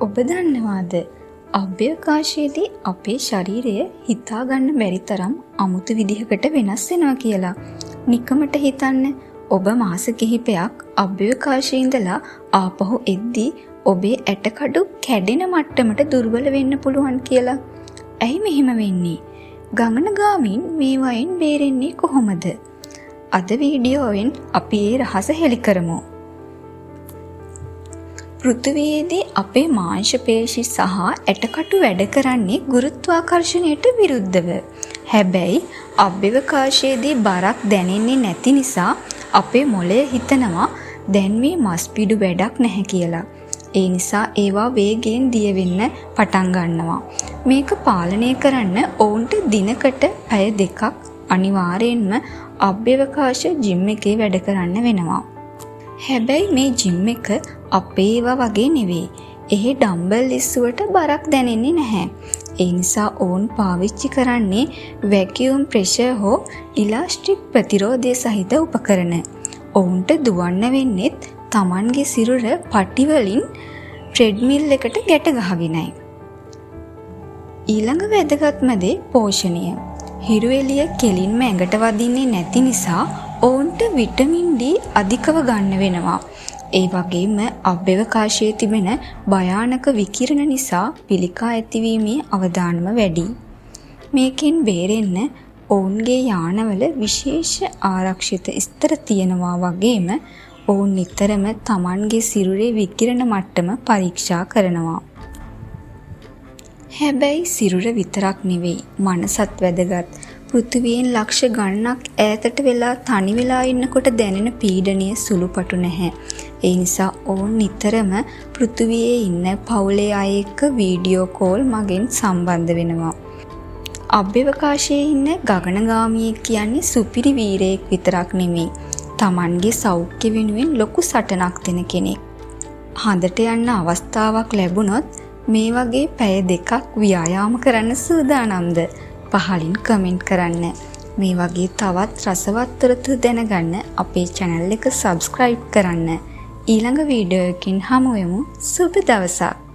ඔබ දන්නවාද අභ්‍යවකාශයේදී අපේ ශරීරය හිතා ගන්න බැරි තරම් අමුතු විදිහකට වෙනස් වෙනවා කියලා. නිකමට හිතන්න ඔබ මාස කිහිපයක් අභ්‍යවකාශයේ ඉඳලා ආපහු එද්දී ඔබේ ඇටකඩු කැඩෙන මට්ටමට දුර්වල වෙන්න පුළුවන් කියලා. ඇයි මෙහෙම වෙන්නේ? ගමනගාමීන් මේ වයින් බේරෙන්නේ කොහොමද? අද වීඩියෝවෙන් අපි ඒ රහස හෙළි කරමු. පෘථිවියේදී අපේ මාංශ පේශි සහ ඇටකටු වැඩ කරන්නේ ගුරුත්වාකර්ෂණයට විරුද්ධව. හැබැයි අභ්‍යවකාශයේදී බරක් දැනෙන්නේ නැති නිසා අපේ මොළය හිතනවා දැන් මේ මස්පිඩු වැඩක් නැහැ කියලා. ඒ නිසා ඒවා වේගයෙන් දිය වෙන්න පටන් ගන්නවා. මේක පාලනය කරන්න ඔවුන්ට දිනකට පැය 2ක් අනිවාර්යෙන්ම අභ්‍යවකාශ ජිම් එකේ වැඩ කරන්න වෙනවා. හැබැයි මේ ජිම් එක අපේ ඒවා වගේ නෙවෙයි. එහි ඩම්බල් ඉස්සුවට බරක් දැනෙන්නේ නැහැ. ඒ නිසා ඔවුන් පාවිච්චි කරන්නේ වැකියුම් ප්‍රෙෂර් හෝ ඉලාස්ටික් ප්‍රතිරෝධය සහිත උපකරණ. ඔවුන්ට දුවන්න වෙන්නේත් Tamanගේ සිරුර පටි වලින් ට්‍රෙඩ්මිල් එකට ගැට ගහගෙනයි. ඊළඟ වැදගත්ම දේ පෝෂණය. හිරු එළිය කෙලින්ම ඇඟට වදින්නේ නැති නිසා ඔවුන්ට විටමින් D අධිකව ගන්න වෙනවා. ඒ වගේම අභ්‍යවකාශයේ තිබෙන භයානක විකිරණ නිසා පිළිකා ඇතිවීමේ අවදානම වැඩි. මේකෙන් බේරෙන්න ඔවුන්ගේ යානවල විශේෂ ආරක්ෂිත ස්තර තියෙනවා වගේම ඔවුන් නිතරම Tamanගේ සිරුරේ විකිරණ මට්ටම පරීක්ෂා කරනවා. හැබැයි සිරුර විතරක් නෙවෙයි මනසත් වැදගත්. පෘථිවියෙන් ලක්ෂ ගණනක් ඈතට වෙලා තනි වෙලා ඉන්නකොට දැනෙන පීඩනය සුළුපටු නැහැ. ඒ නිසා ඔවුන් නිතරම පෘථිවියේ ඉන්න පවුලේ අය එක්ක වීඩියෝ කෝල් මගින් සම්බන්ධ වෙනවා. අභ්‍යවකාශයේ ඉන්න ගගනගාමියෙක් කියන්නේ සුපිරි වීරයෙක් විතරක් නෙමෙයි. Tamanගේ සෞඛ්‍ය වෙනුවෙන් ලොකු සටනක් දෙන කෙනෙක්. හඳට යන්න අවස්ථාවක් ලැබුණොත් මේ වගේ පැය 2ක් ව්‍යායාම කරන්න සූදානම්ද? පහලින් කමෙන්ට් කරන්න. මේ වගේ තවත් රසවත් තොරතුරු දැනගන්න අපේ channel එක subscribe කරන්න. ඊළඟ වීඩියෝ එකකින් හමු වෙමු. සුබ දවසක්.